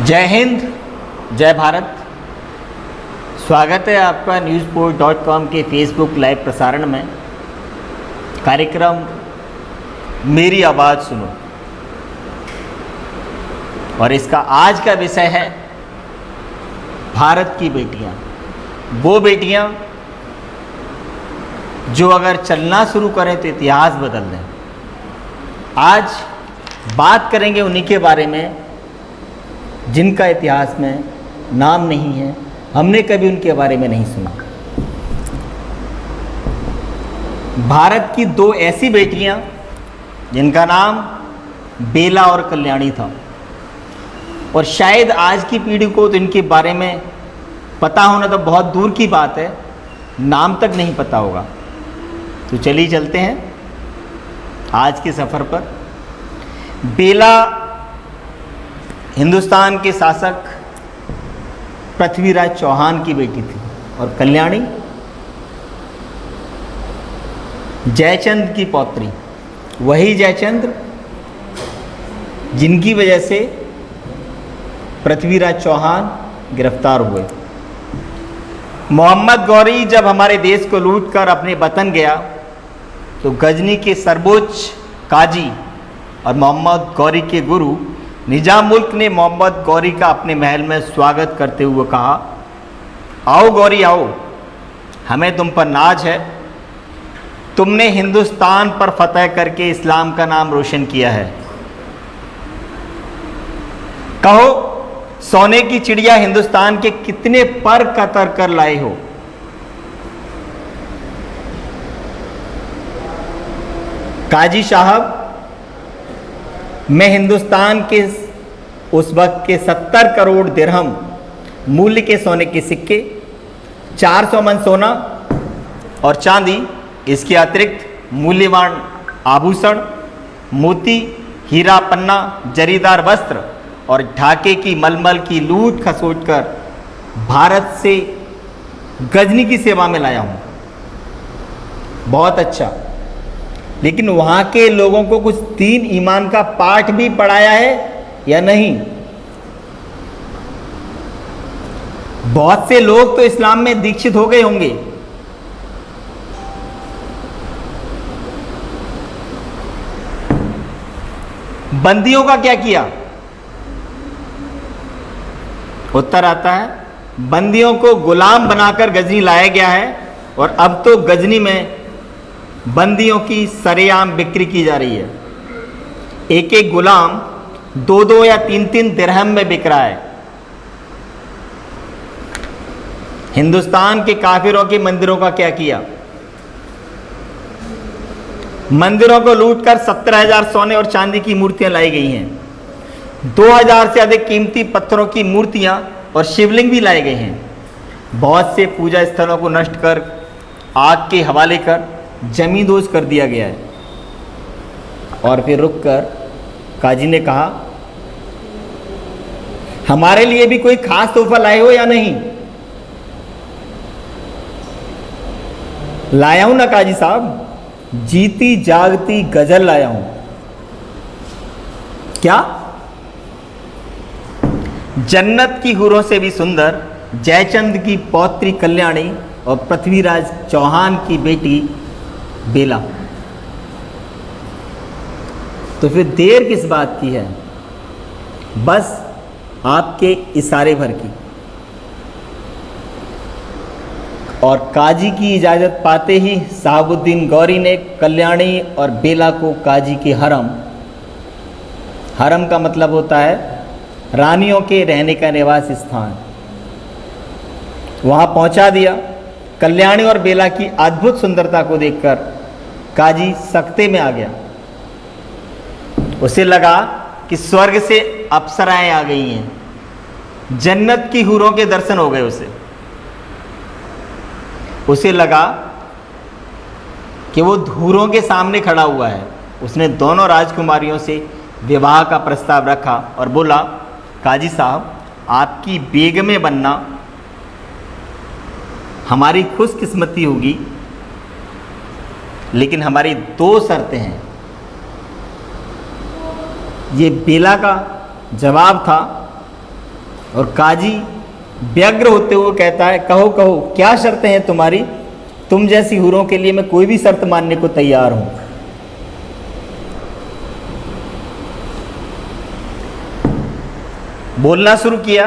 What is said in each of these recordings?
जय हिंद, जय भारत। स्वागत है आपका newsport.com के फेसबुक लाइव प्रसारण में। कार्यक्रम मेरी आवाज़ सुनो, और इसका आज का विषय है भारत की बेटियां। वो बेटियां जो अगर चलना शुरू करें तो इतिहास बदल दें। आज बात करेंगे उन्हीं के बारे में जिनका इतिहास में नाम नहीं है, हमने कभी उनके बारे में नहीं सुना। भारत की दो ऐसी बेटियां जिनका नाम बेला और कल्याणी था, और शायद आज की पीढ़ी को तो इनके बारे में पता होना तो बहुत दूर की बात है, नाम तक नहीं पता होगा। तो चलिए चलते हैं आज के सफ़र पर। बेला हिंदुस्तान के शासक पृथ्वीराज चौहान की बेटी थी, और कल्याणी जयचंद की पौत्री, वही जयचंद्र जिनकी वजह से पृथ्वीराज चौहान गिरफ्तार हुए। मोहम्मद गौरी जब हमारे देश को लूटकर अपने वतन गया तो गजनी के सर्वोच्च काजी और मोहम्मद गौरी के गुरु निजाम मुल्क ने मोहम्मद गौरी का अपने महल में स्वागत करते हुए कहा, आओ गौरी आओ, हमें तुम पर नाज है। तुमने हिंदुस्तान पर फतह करके इस्लाम का नाम रोशन किया है। कहो, सोने की चिड़िया हिंदुस्तान के कितने पर कतर कर लाए हो। काजी साहब, मैं हिंदुस्तान के उस वक्त के 70 करोड़ दिरहम मूल्य के सोने के सिक्के, 400 मन सोना और चांदी, इसके अतिरिक्त मूल्यवान आभूषण, मोती, हीरा पन्ना, जरीदार वस्त्र और ढाके की मलमल की लूट खसोट कर भारत से गजनी की सेवा में लाया हूँ। बहुत अच्छा, लेकिन वहाँ के लोगों को कुछ दीन ईमान का पाठ भी पढ़ाया है या नहीं? बहुत से लोग तो इस्लाम में दीक्षित हो गए होंगे। बंदियों का क्या किया? उत्तर आता है, बंदियों को गुलाम बनाकर गजनी लाया गया है, और अब तो गजनी में बंदियों की सरेआम बिक्री की जा रही है। एक एक गुलाम 2-2 या 3-3 दिरहम में बिक रहा है। हिंदुस्तान के काफिरों के मंदिरों का क्या किया? मंदिरों को लूटकर 17,000 सोने और चांदी की मूर्तियां लाई गई हैं। 2,000 से अधिक कीमती पत्थरों की मूर्तियां और शिवलिंग भी लाए गए हैं। बहुत से पूजा स्थलों को नष्ट कर, आग के हवाले कर जमींदोज कर दिया गया है। और फिर रुककर काजी ने कहा, हमारे लिए भी कोई खास तोहफा लाए हो या नहीं? लाया हूं ना काजी साहब, जीती जागती गजल लाया हूं। क्या? जन्नत की हूरों से भी सुंदर जयचंद की पौत्री कल्याणी और पृथ्वीराज चौहान की बेटी बेला। तो फिर देर किस बात की है? बस आपके इशारे भर की। और काजी की इजाज़त पाते ही साहबुद्दीन गौरी ने कल्याणी और बेला को काजी के हरम का मतलब होता है रानियों के रहने का निवास स्थान, वहाँ पहुँचा दिया। कल्याणी और बेला की अद्भुत सुंदरता को देखकर काजी सकते में आ गया। उसे लगा कि स्वर्ग से अप्सराएं आ गई हैं, जन्नत की हूरों के दर्शन हो गए उसे लगा कि वो हूरों के सामने खड़ा हुआ है। उसने दोनों राजकुमारियों से विवाह का प्रस्ताव रखा और बोला, काजी साहब, आपकी बेगमें बनना हमारी खुशकिस्मती होगी, लेकिन हमारी 2 शर्तें हैं। ये बेला का जवाब था और काजी व्यग्र होते हुए कहता है, कहो कहो क्या शर्तें हैं तुम्हारी, तुम जैसी हूरों के लिए मैं कोई भी शर्त मानने को तैयार हूं। बोलना शुरू किया।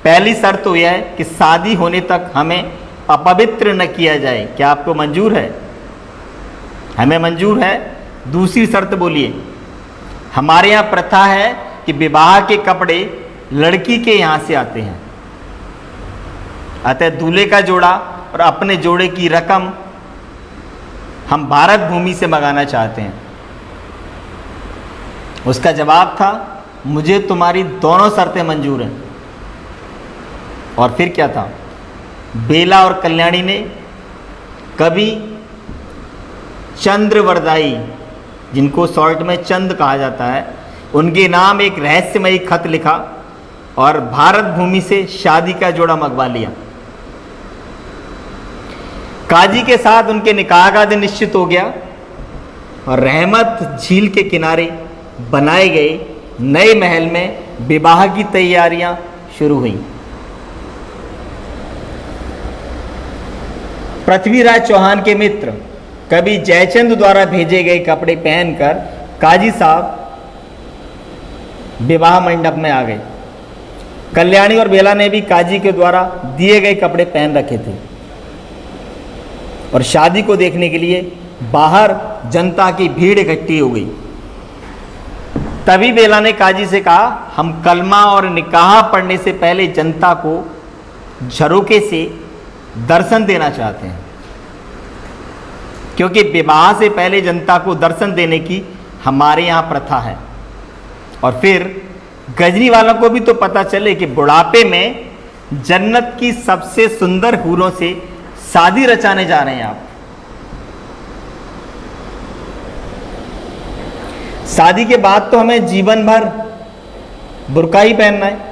पहली शर्त तो यह है कि शादी होने तक हमें अपवित्र न किया जाए, क्या आपको मंजूर है? हमें मंजूर है। दूसरी शर्त बोलिए। हमारे यहाँ प्रथा है कि विवाह के कपड़े लड़की के यहाँ से आते हैं, अतः दूल्हे का जोड़ा और अपने जोड़े की रकम हम भारत भूमि से मंगाना चाहते हैं। उसका जवाब था, मुझे तुम्हारी दोनों शर्तें मंजूर हैं। और फिर क्या था? बेला और कल्याणी ने कवि चंद्रवरदाई, जिनको शॉर्ट में चंद कहा जाता है, उनके नाम एक रहस्यमयी खत लिखा और भारत भूमि से शादी का जोड़ा मंगवा लिया। काजी के साथ उनके निकाह का दिन निश्चित हो गया और रहमत झील के किनारे बनाए गए नए महल में विवाह की तैयारियां शुरू हुई। पृथ्वीराज चौहान के मित्र कवि जयचंद द्वारा भेजे गए कपड़े पहनकर काजी साहब विवाह मंडप में आ गए। कल्याणी और बेला ने भी काजी के द्वारा दिए गए कपड़े पहन रखे थे और शादी को देखने के लिए बाहर जनता की भीड़ इकट्ठी हो गई। तभी बेला ने काजी से कहा, हम कलमा और निकाह पढ़ने से पहले जनता को झरोके से दर्शन देना चाहते हैं, क्योंकि विवाह से पहले जनता को दर्शन देने की हमारे यहाँ प्रथा है। और फिर गजनी वालों को भी तो पता चले कि बुढ़ापे में जन्नत की सबसे सुंदर हूरों से शादी रचाने जा रहे हैं आप। शादी के बाद तो हमें जीवन भर बुर्का ही पहनना है,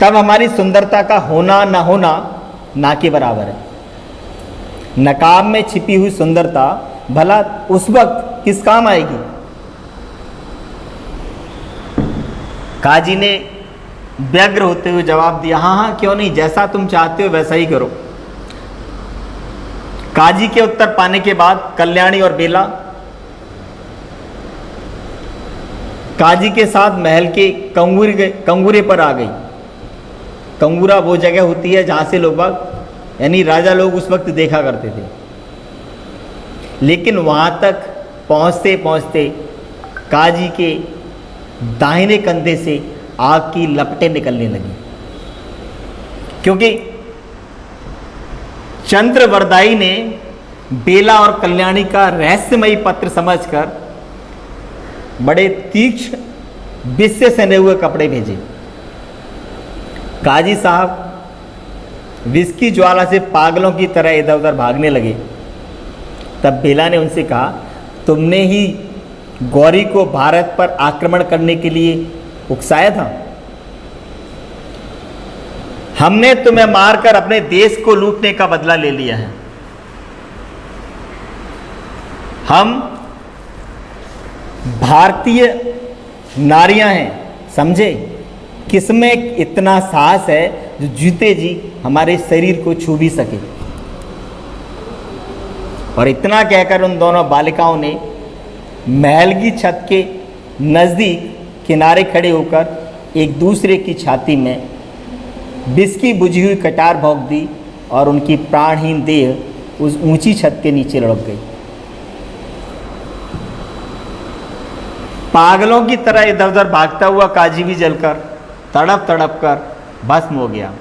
तब हमारी सुंदरता का होना ना होना ना के बराबर है। नकाब में छिपी हुई सुंदरता भला उस वक्त किस काम आएगी? काजी ने व्यग्र होते हुए जवाब दिया, हाँ हाँ क्यों नहीं, जैसा तुम चाहते हो वैसा ही करो। काजी के उत्तर पाने के बाद कल्याणी और बेला काजी के साथ महल के कंगूरे पर आ गई। कंगूरा वो जगह होती है जहां से लोग यानी राजा लोग उस वक्त देखा करते थे। लेकिन वहां तक पहुंचते पहुंचते काजी के दाहिने कंधे से आग की लपटें निकलने लगी, क्योंकि चंद्रवरदाई ने बेला और कल्याणी का रहस्यमयी पत्र समझकर बड़े तीक्ष्ण विष से सने हुए कपड़े भेजे। काजी साहब विष की ज्वाला से पागलों की तरह इधर उधर भागने लगे। तब बेला ने उनसे कहा, तुमने ही गौरी को भारत पर आक्रमण करने के लिए उकसाया था। हमने तुम्हें मारकर अपने देश को लूटने का बदला ले लिया है। हम भारतीय नारियां हैं, समझे? किसमें इतना साहस है जो जीते जी हमारे शरीर को छू भी सके? और इतना कहकर उन दोनों बालिकाओं ने महल की छत के नज़दीक किनारे खड़े होकर एक दूसरे की छाती में विष की बुझी हुई कटार भोंक दी और उनकी प्राणहीन देह उस ऊंची छत के नीचे लुढ़क गई। पागलों की तरह इधर उधर भागता हुआ काजी भी जलकर तड़प तड़प कर भस्म हो गया।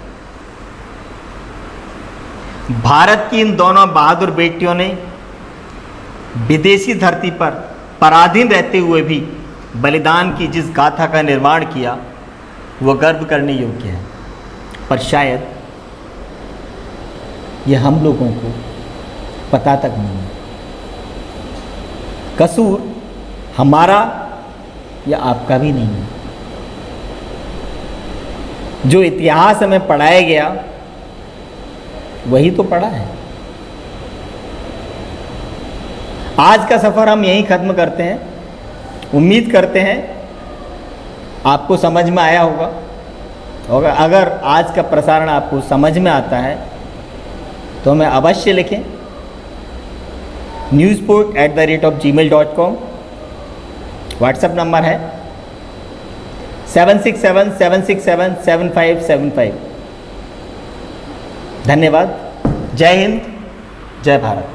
भारत की इन दोनों बहादुर बेटियों ने विदेशी धरती पर पराधीन रहते हुए भी बलिदान की जिस गाथा का निर्माण किया वह गर्व करने योग्य है। पर शायद यह हम लोगों को पता तक नहीं है। कसूर हमारा या आपका भी नहीं है। जो इतिहास हमें पढ़ाया गया वही तो पढ़ा है। आज का सफ़र हम यहीं ख़त्म करते हैं। उम्मीद करते हैं आपको समझ में आया होगा, और अगर आज का प्रसारण आपको समझ में आता है तो हमें अवश्य लिखें। newsport@gmail.com व्हाट्सएप नंबर है 7677677575। धन्यवाद। जय हिंद, जय भारत।